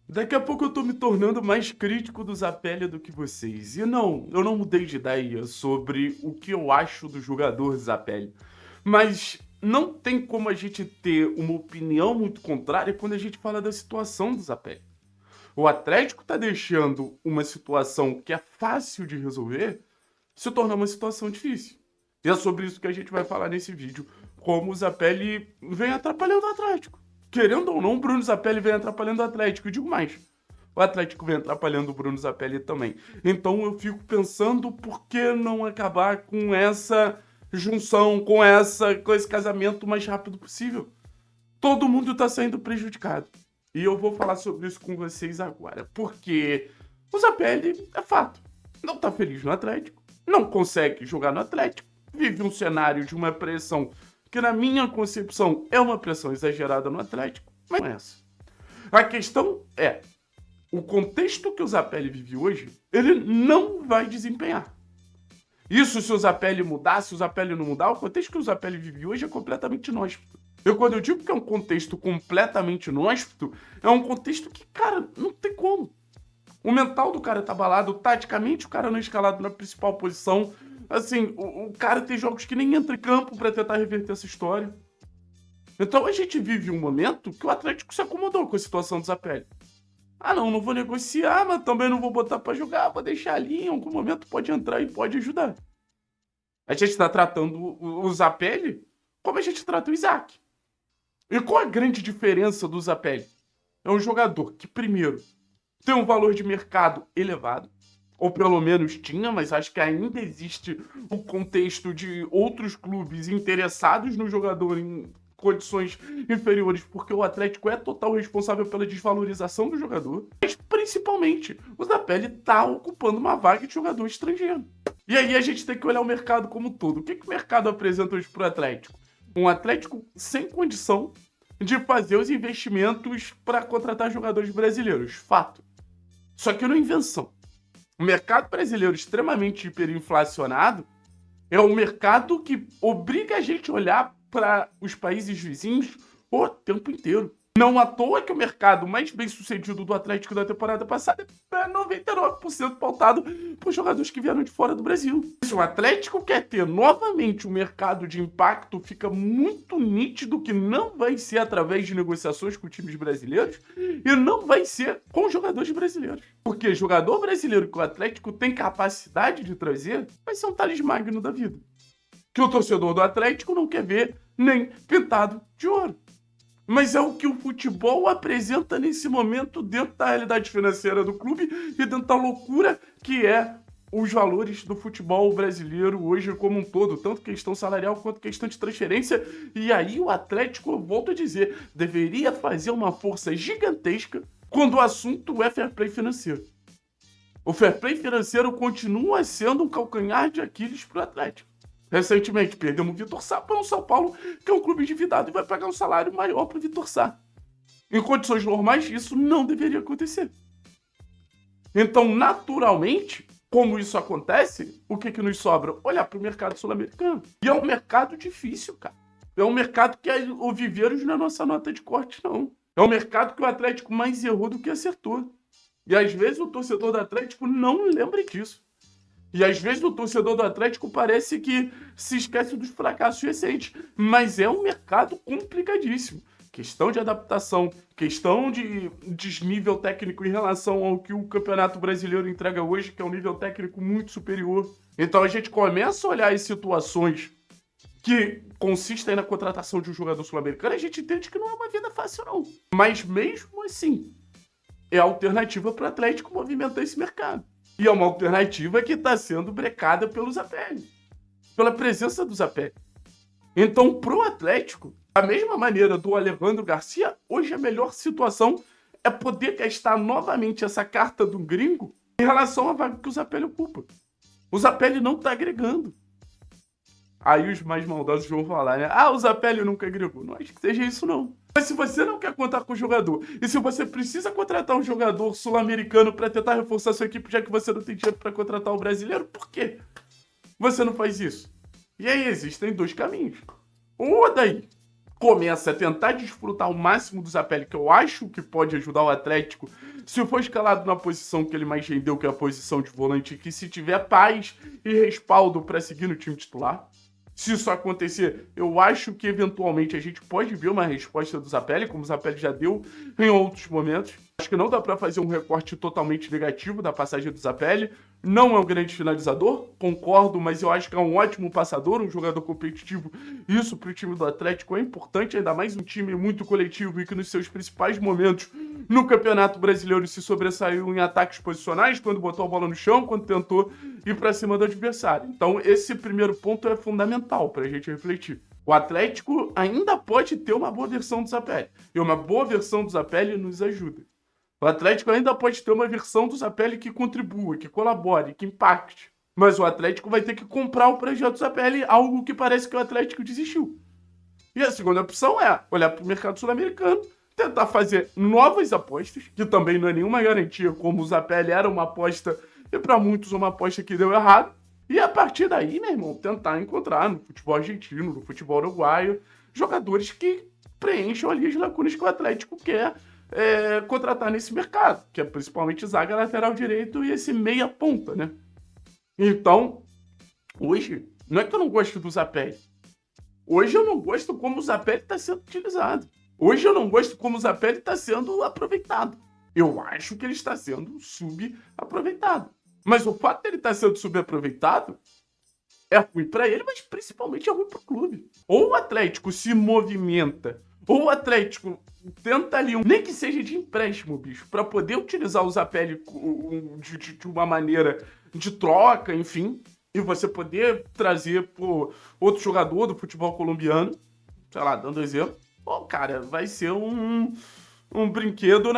Daqui a pouco eu tô me tornando mais crítico do Zapelli do que vocês. E não, eu não mudei de ideia sobre o que eu acho do jogador Zapelli. Mas não tem como a gente ter uma opinião muito contrária quando a gente fala da situação do Zapelli. O Atlético tá deixando uma situação que é fácil de resolver se tornar uma situação difícil. E é sobre isso que a gente vai falar nesse vídeo, como o Zapelli vem atrapalhando o Atlético. Querendo ou não, o Bruno Zapelli vem atrapalhando o Atlético. Eu digo mais, o Atlético vem atrapalhando o Bruno Zapelli também. Então eu fico pensando por que não acabar com essa junção, com esse casamento o mais rápido possível. Todo mundo tá saindo prejudicado. E eu vou falar sobre isso com vocês agora. Porque o Zapelli, é fato, não tá feliz no Atlético, não consegue jogar no Atlético, vive um cenário de uma pressão que, na minha concepção, é uma pressão exagerada no Atlético, mas não é essa. A questão é, o contexto que o Zapelli vive hoje, ele não vai desempenhar. Isso se o Zapelli mudar, se o Zapelli não mudar, o contexto que o Zapelli vive hoje é completamente inóspito. Quando eu digo que é um contexto completamente inóspito, é um contexto que, cara, não tem como. O mental do cara tá abalado, taticamente o cara não é escalado na principal posição. Assim, o cara tem jogos que nem entra em campo pra tentar reverter essa história. Então a gente vive um momento que o Atlético se acomodou com a situação do Zapelli. Ah, não vou negociar, mas também não vou botar pra jogar, vou deixar ali, em algum momento pode entrar e pode ajudar. A gente tá tratando o Zapelli como a gente trata o Isaac. E qual a grande diferença do Zapelli? É um jogador que, primeiro, tem um valor de mercado elevado, ou pelo menos tinha, mas acho que ainda existe o contexto de outros clubes interessados no jogador em condições inferiores, porque o Atlético é total responsável pela desvalorização do jogador, mas principalmente o Zapelli está ocupando uma vaga de jogador estrangeiro. E aí a gente tem que olhar o mercado como um todo. O que o mercado apresenta hoje para o Atlético? Um Atlético sem condição de fazer os investimentos para contratar jogadores brasileiros. Fato. Só que não é invenção. O mercado brasileiro extremamente hiperinflacionado é um mercado que obriga a gente a olhar para os países vizinhos o tempo inteiro. Não à toa que o mercado mais bem sucedido do Atlético da temporada passada é 99% pautado por jogadores que vieram de fora do Brasil. Se o Atlético quer ter novamente um mercado de impacto, fica muito nítido que não vai ser através de negociações com times brasileiros e não vai ser com jogadores brasileiros. Porque jogador brasileiro que o Atlético tem capacidade de trazer vai ser um Thales Magno da vida. Que o torcedor do Atlético não quer ver nem pintado de ouro. Mas é o que o futebol apresenta nesse momento dentro da realidade financeira do clube e dentro da loucura que é os valores do futebol brasileiro hoje como um todo, tanto questão salarial quanto questão de transferência. E aí o Atlético, eu volto a dizer, deveria fazer uma força gigantesca quando o assunto é fair play financeiro. O fair play financeiro continua sendo um calcanhar de Aquiles para o Atlético. Recentemente, perdemos o Vitor Sá para o São Paulo, que é um clube endividado e vai pagar um salário maior para o Vitor Sá. Em condições normais, isso não deveria acontecer. Então, naturalmente, como isso acontece, o que nos sobra? Olhar para o mercado sul-americano. E é um mercado difícil, cara. É um mercado que o Viveiros não é nossa nota de corte, não. É um mercado que o Atlético mais errou do que acertou. E às vezes o torcedor do Atlético não lembra disso. E às vezes o torcedor do Atlético parece que se esquece dos fracassos recentes. Mas é um mercado complicadíssimo. Questão de adaptação, questão de desnível técnico em relação ao que o Campeonato Brasileiro entrega hoje, que é um nível técnico muito superior. Então a gente começa a olhar as situações que consistem na contratação de um jogador sul-americano, a gente entende que não é uma vida fácil, não. Mas mesmo assim, é a alternativa para o Atlético movimentar esse mercado. E é uma alternativa que está sendo brecada pelo Zapelli, pela presença do Zapelli. Então, pro Atlético, da mesma maneira do Alejandro Garcia, hoje a melhor situação é poder gastar novamente essa carta do gringo em relação à vaga que o Zapelli ocupa. O Zapelli não está agregando. Aí os mais maldosos vão falar, né? Ah, o Zapelli nunca agregou. Não acho que seja isso, não. Mas se você não quer contar com o jogador, e se você precisa contratar um jogador sul-americano para tentar reforçar sua equipe, já que você não tem dinheiro para contratar o brasileiro, por quê você não faz isso? E aí existem dois caminhos. Ou daí começa a tentar desfrutar o máximo do Zapelli, que eu acho que pode ajudar o Atlético, se for escalado na posição que ele mais rendeu, que é a posição de volante, que se tiver paz e respaldo para seguir no time titular. Se isso acontecer, eu acho que eventualmente a gente pode ver uma resposta do Zapelli, como o Zapelli já deu em outros momentos. Acho que não dá para fazer um recorte totalmente negativo da passagem do Zapelli. Não é um grande finalizador, concordo, mas eu acho que é um ótimo passador, um jogador competitivo. Isso para o time do Atlético é importante, ainda mais um time muito coletivo e que nos seus principais momentos no Campeonato Brasileiro se sobressaiu em ataques posicionais, quando botou a bola no chão, quando tentou ir para cima do adversário. Então esse primeiro ponto é fundamental para a gente refletir. O Atlético ainda pode ter uma boa versão do Zapelli, e uma boa versão do Zapelli nos ajuda. O Atlético ainda pode ter uma versão do Zapelli que contribua, que colabore, que impacte. Mas o Atlético vai ter que comprar o projeto do Zapelli, algo que parece que o Atlético desistiu. E a segunda opção é olhar para o mercado sul-americano, tentar fazer novas apostas, que também não é nenhuma garantia, como o Zapelli era uma aposta, e para muitos uma aposta que deu errado. E a partir daí, meu irmão, tentar encontrar no futebol argentino, no futebol uruguaio, jogadores que preencham ali as lacunas que o Atlético quer contratar nesse mercado, que é principalmente zaga, lateral direito e esse meia ponta, né? Então, hoje, não é que eu não gosto do Zapelli. Hoje eu não gosto como o Zapelli está sendo utilizado. Hoje eu não gosto como o Zapelli está sendo aproveitado. Eu acho que ele está sendo subaproveitado. Mas o fato dele estar sendo subaproveitado é ruim para ele, mas principalmente é ruim para o clube. Ou o Atlético se movimenta, ou o Atlético tenta ali, nem que seja de empréstimo, bicho, para poder utilizar o Zapelli de uma maneira de troca, enfim, e você poder trazer outro jogador do futebol colombiano, sei lá, dando exemplo. Pô, cara, vai ser um brinquedo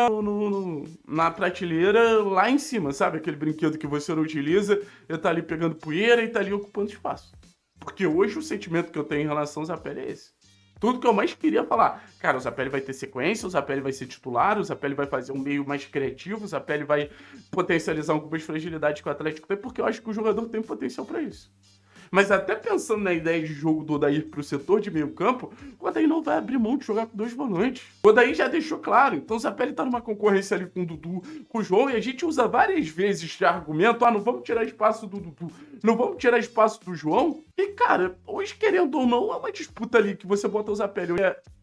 na prateleira lá em cima, sabe? Aquele brinquedo que você não utiliza, ele tá ali pegando poeira e tá ali ocupando espaço. Porque hoje o sentimento que eu tenho em relação ao Zapelli é esse. Tudo que eu mais queria falar. Cara, o Zapelli vai ter sequência, o Zapelli vai ser titular, o Zapelli vai fazer um meio mais criativo, o Zapelli vai potencializar algumas fragilidades que o Atlético tem, porque eu acho que o jogador tem potencial para isso. Mas até pensando na ideia de jogo do Odair pro setor de meio campo, o Odair não vai abrir mão de jogar com 2 volantes. O Odair já deixou claro. Então o Zapelli tá numa concorrência ali com o Dudu, com o João, e a gente usa várias vezes de argumento, não vamos tirar espaço do Dudu, não vamos tirar espaço do João. E, cara, hoje, querendo ou não, é uma disputa ali que você bota o Zapelli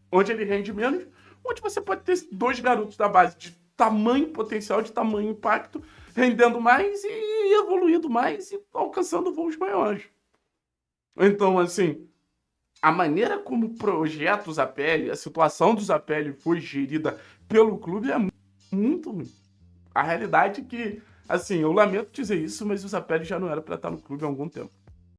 onde ele rende menos, onde você pode ter 2 garotos da base de tamanho potencial, de tamanho impacto, rendendo mais e evoluindo mais e alcançando voos maiores. Então, assim, a maneira como o projeto Zapelli, a situação do Zapelli foi gerida pelo clube é muito ruim. A realidade é que, assim, eu lamento dizer isso, mas o Zapelli já não era para estar no clube há algum tempo.